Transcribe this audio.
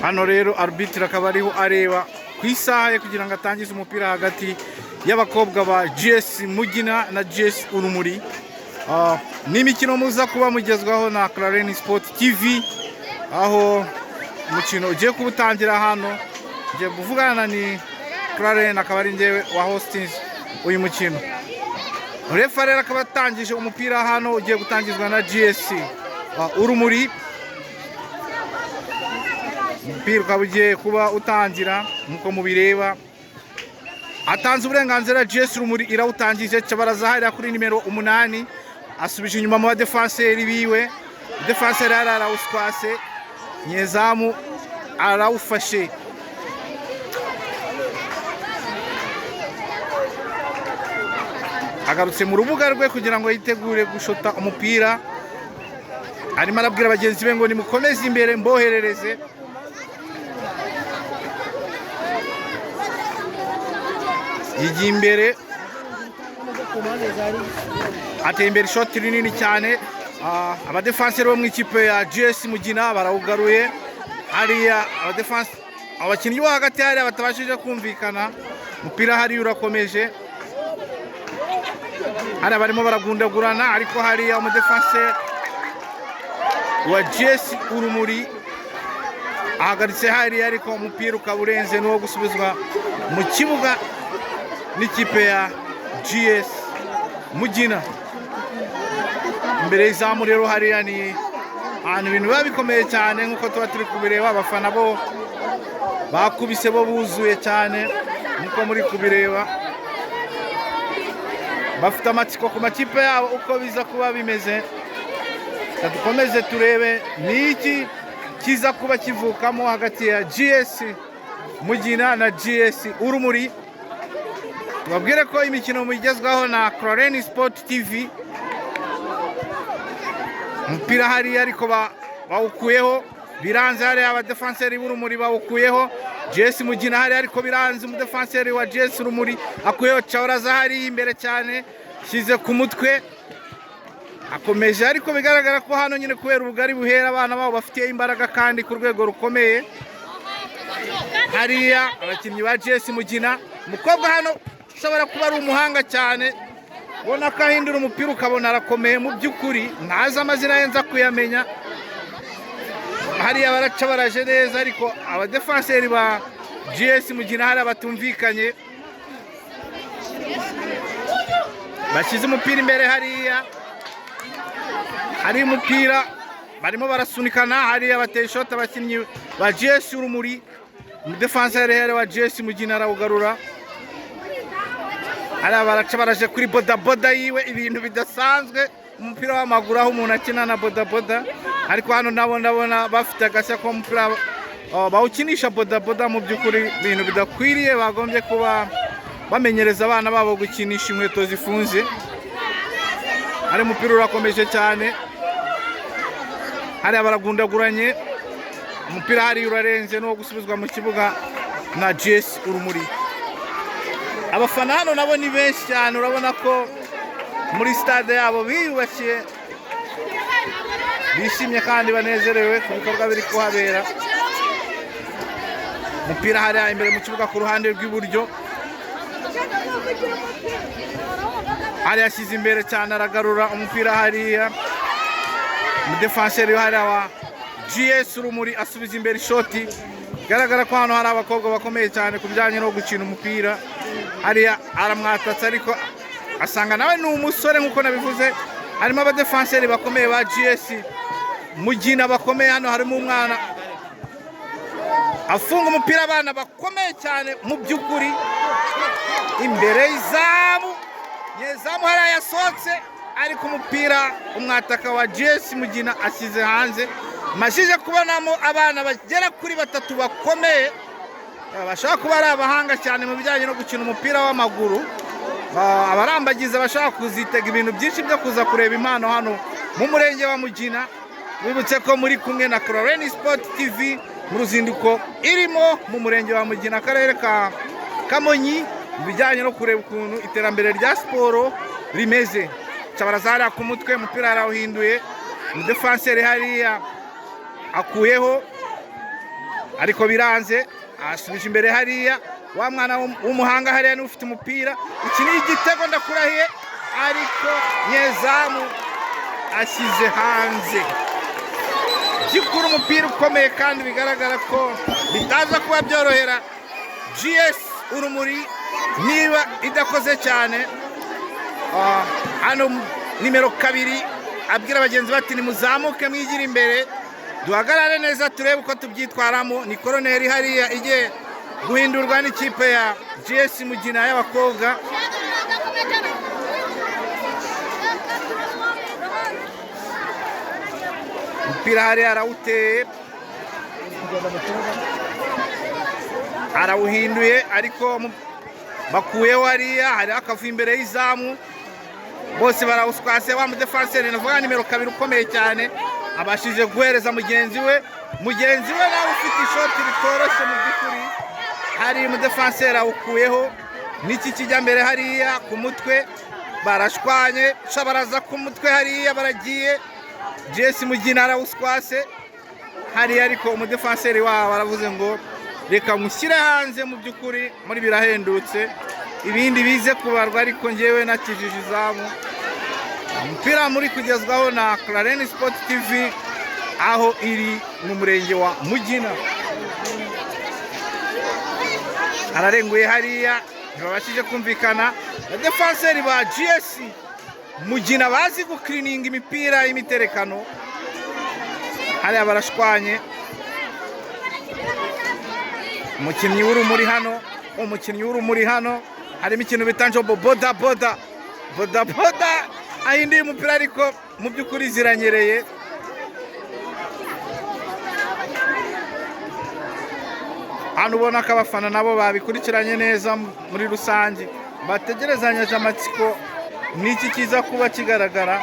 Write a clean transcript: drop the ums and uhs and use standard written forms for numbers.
hano rero arbitre akaba ariho areba ku isaha kugira ngo atangize umupira hagati y'abakobwa ba GS Mugina na GS Urumuri. Ni imikino muza kuba mugezwaho na Clarence Sport TV, aho umukino ugiye kubutangira hano. Ngiye kuvugana ni Clarence, akaba ari njyewe wa hosting uyu mukino. Refa rero akaba atangije umupira hano ugiye gutangizwa na GS Urumuri. Umupira ukaba ugiye kuba utangira nkuko mubireba. Atanze uburenganzira GS Urumuri irawutangije. Cabaraza hariya kuri nimero 8 asubije inyuma mu badefenseri biwe. Defenseri arawuswase, nyezamu arawufashe. Agarutse mu rubuga rwe kugira ngo yitegure gushota umupira. Arimo arabwira bagenzi be ngo nimukomeze imbere mboherereze. Yigiye imbere, ateye imbere ishoti rinini cyane. Abadefenseri bo mu ikipe ya GS Mugina barawugaruye. Hariya abakinnyi bo hagati hariya batabashije kumvikana. Umupira hariya urakomeje, hariya barimo baragundagurana, ariko hariya umudefenseri wa GS Urumuri ahagaritse hariya, ariko umupira ukaba urenze n'uwo gusubizwa mu kibuga n'ikipe ya GS Mugina. Imbere y'izamu rero hariya ni ahantu ibintu biba bikomeye cyane nk'uko tuba turi kubireba. Abafana bo bakubise, bo buzuye cyane nk'uko muri kubireba. Bafite amatsiko ku makipe yabo uko biza kuba bimeze. Dukomeze turebe ni iki kiza kuba kivukamo hagati ya GS Mugina na GS Urumuri. Tubabwire ko imikino mugezwaho na Clarence Sport TV. Umupira hariya ariko bawukuyeho, biranze hariya abadefenseri b'Urumuri bawukuyeho. GS Mugina hariya ariko biranze, umudefenseri wa GS Urumuri akuyeho. Cabaraza hariya imbere cyane, shyize ku mutwe, akomeje, ariko bigaragara ko hano nyine kubera ubugari buhera abana babo bafitiye imbaraga kandi ku rwego rukomeye. Hariya abakinnyi ba GS Mugina, umukobwa hano ushobora kuba ari umuhanga cyane, ubona ko ahindura umupira ukabona arakomeye mu by'ukuri, ntazi amazina ye nza kuyamenya. Hariya baraca baraje neza, ariko abadefenseri ba GS Mugina hariya batumvikanye, bashyize umupira imbere. Hariya hari umupira barimo barasunikana, hariya bateye ishoti abakinnyi ba GS Urumuri. Umudefenseri wa GS Mugina arawugarura. Hariya baraca baraje kuri bodaboda yiwe, ibintu bidasanzwe umupira w'amaguru aho umuntu akina na bodaboda. Ariko hano ndabona bafite agashya ko umupira bawukinisha bodaboda. Mu by'ukuri ibintu bidakwiriye, bagombye kuba bamenyereza abana babo gukinisha inkweto zifunze. Hari umupira urakomeje cyane, hariya baragundaguranye, umupira hariya urarenze n'uwo gusubizwa mu kibuga na GS Urumuri. Abafana hano nabo ni benshi cyane, urabona ko muri stade yabo biyubakiye, bishimye kandi banezerewe ku bikorwa biri kuhabera. Umupira hariya imbere mu kibuga ku ruhande rw'iburyo, hariya ashyize imbere cyane, aragarura umupira hariya. Umudefenseri hariya wa GS Urumuri asubiza imbere ishoti. Bigaragara ko hano hari abakobwa bakomeye cyane ku bijyanye no gukina umupira. Hariya aramwatatse, ariko asanga nawe ni umusore nk'uko nabivuze. Harimo abadefenseri bakomeye ba GS Mugina bakomeye. Hano harimo umwana afunga umupira, abana bakomeye cyane mu by'ukuri. Imbere y'izamu, nyezamu hariya yasohotse, ariko umupira umwataka wa GS Mugina ashyize hanze. Mashije kubonamo abana bagera kuri 3 bakomeye, bashaka kuba ari abahanga cyane mu bijyanye no gukina umupira w'amaguru. Abarambagiza bashaka kuzitega ibintu byinshi byo kuza kureba impano hano mu murenge wa Mugina. Wibutse ko muri kumwe na Clarence Sport TV mu ruzinduko irimo mu murenge wa Mugina, akarere ka Kamonyi, mu bijyanye no kureba ukuntu iterambere rya siporo rimeze. Cabaraza hariya ku mutwe, umupira yarawuhinduye. Umudefenseri hariya akuyeho, ariko biranze, asubije imbere hariya, wa mwana w'umuhanga hariya niwe ufite umupira. Iki ni igitego ndakurahiye, ariko nyezamu ashyize hanze. By'ukuri umupira ukomeye kandi bigaragara ko bitaza kuba byorohera GS Urumuri niba idakoze cyane. Hano nimero 2 abwira abagenzi bati nimuzamuke mwigira imbere, duhagarare neza turebe uko tubyitwaramo. Ni koroneri hariya igiye guhindurwa n'ikipe ya GS Mugina y'abakobwa. Umupira hariya arawuteye, arawuhinduye, ariko bakuyeho hariya, hari akavu imbere y'izamu, bose barawuswase. Wa mudefanseri navuga nimero 2 ukomeye cyane abashije guhereza mugenzi we nawe ufite ishoti ritoroshye mu by'ukuri. Hari mudefanseri awukuyeho, n'iki kijya mbere hariya ku mutwe, barashwanye, shabaraza ku mutwe hariya, baragiye. GS Mugina arawuswase hariya, ariko umudefanseri wabo aravuze ngo reka mushyire hanze, mu by'ukuri muri birahendutse, ibindi bize kubarwa, ariko ngewe nakijije izamu. Umupira muri kugezwaho na Clarence Sport TV, aho iri mu murenge wa Mugina. Ararenguye hariya, ntibabashije kumvikana. Abadefanseri ba GS Mugina bazi gukirininga imipira y'imiterekano hariya, barashwanye. Umukinnyi w'urumuri hano harimo ikintu bita njobo boda ahinduye umupira, ariko mu by'ukuri ziranyereye. Hano ubona ko abafana nabo babikurikiranye neza muri rusange, bategerezanyije amatsiko n'iki kiza kuba kigaragara.